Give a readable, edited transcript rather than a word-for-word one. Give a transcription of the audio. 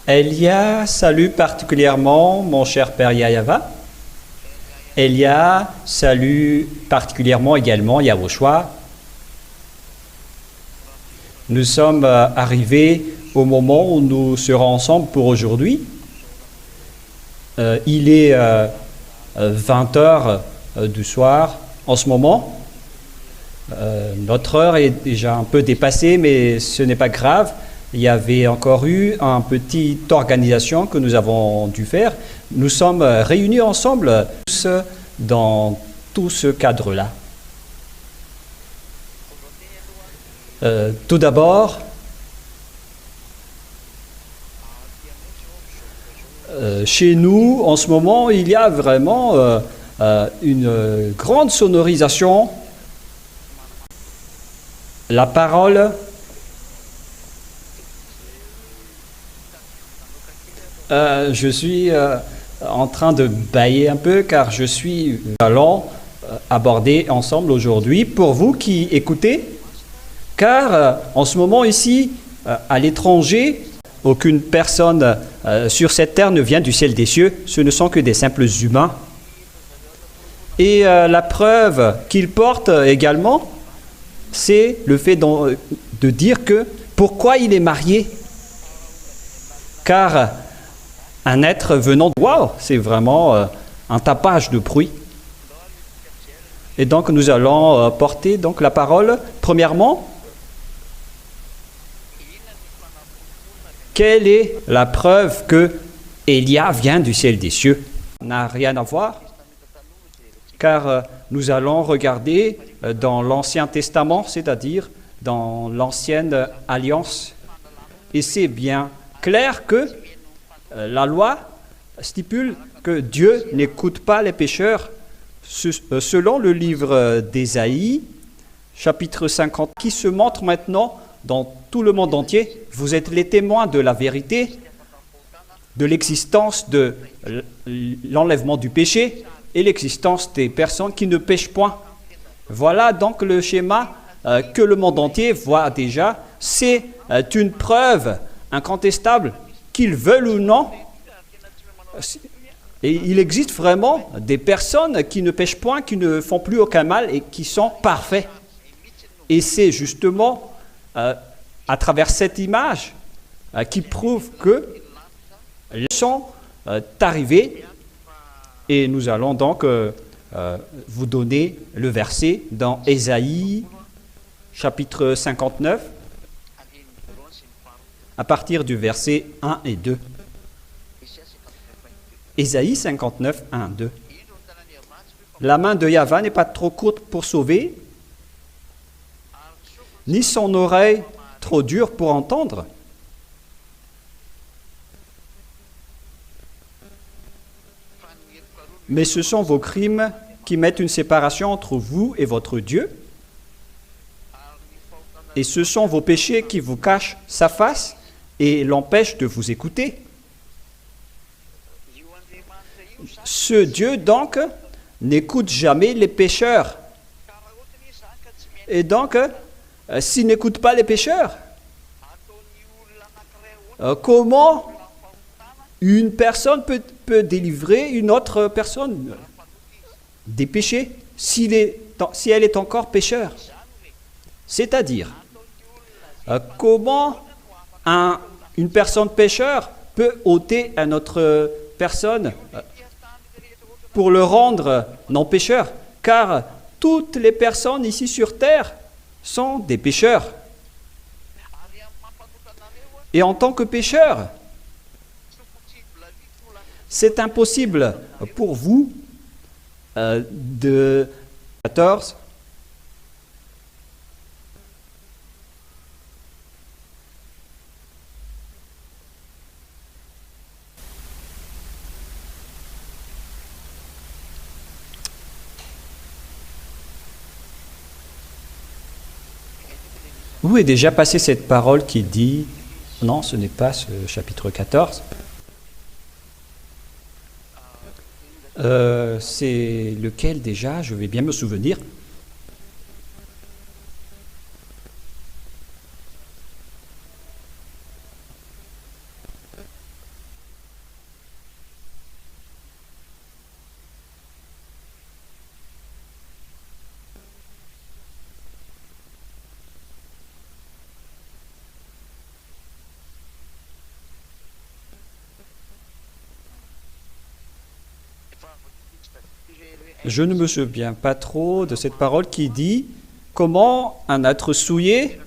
Elia salue particulièrement mon cher père Yayava. Elia salue particulièrement également Yahushua. Nous sommes arrivés au moment où nous serons ensemble pour aujourd'hui. Il est 20 heures du soir en ce moment. Notre heure est déjà un peu dépassée, mais ce n'est pas grave. Il y avait encore eu une petite organisation que nous avons dû faire. Nous sommes réunis ensemble tous dans tout ce cadre-là. Tout d'abord, chez nous, en ce moment, il y a vraiment une grande sonorisation. La parole je suis en train de bâiller un peu car je suis allons aborder ensemble aujourd'hui pour vous qui écoutez, car en ce moment ici, à l'étranger, aucune personne sur cette terre ne vient du ciel des cieux, ce ne sont que des simples humains. Et la preuve qu'ils portent également, c'est le fait de dire que pourquoi il est marié. Car un être venant de... Waouh, c'est vraiment un tapage de bruit. Et donc nous allons porter donc la parole. Premièrement, quelle est la preuve que Élia vient du ciel des cieux? N'a rien à voir, car nous allons regarder dans l'Ancien Testament, c'est-à-dire dans l'Ancienne Alliance. Et c'est bien clair que la loi stipule que Dieu n'écoute pas les pécheurs, selon le livre d'Ésaïe, chapitre 50, qui se montre maintenant dans tout le monde entier. Vous êtes les témoins de la vérité, de l'existence de l'enlèvement du péché et l'existence des personnes qui ne pêchent point. Voilà donc le schéma que le monde entier voit déjà. C'est une preuve incontestable, qu'ils veulent ou non. Et il existe vraiment des personnes qui ne pêchent point, qui ne font plus aucun mal et qui sont parfaits. Et c'est justement à travers cette image qui prouve que les sont arrivés. Et nous allons donc vous donner le verset dans Ésaïe, chapitre 59, à partir du verset 1 et 2. Ésaïe 59, 1, 2. La main de Yahva n'est pas trop courte pour sauver, ni son oreille trop dure pour entendre. Mais ce sont vos crimes qui mettent une séparation entre vous et votre Dieu. Et ce sont vos péchés qui vous cachent sa face et l'empêchent de vous écouter. Ce Dieu, donc, n'écoute jamais les pécheurs. Et donc, s'il n'écoute pas les pécheurs, comment une personne peut délivrer une autre personne des péchés si elle est encore pécheur? C'est-à-dire, comment une personne pécheur peut ôter à une autre personne pour le rendre non pécheur? Car toutes les personnes ici sur terre sont des pécheurs. Et en tant que pécheur, c'est impossible pour vous de 14. Où est déjà passée cette parole qui dit... Non, ce n'est pas ce chapitre 14. C'est lequel déjà? Je vais bien me souvenir. Je ne me souviens pas trop de cette parole qui dit comment un être souillé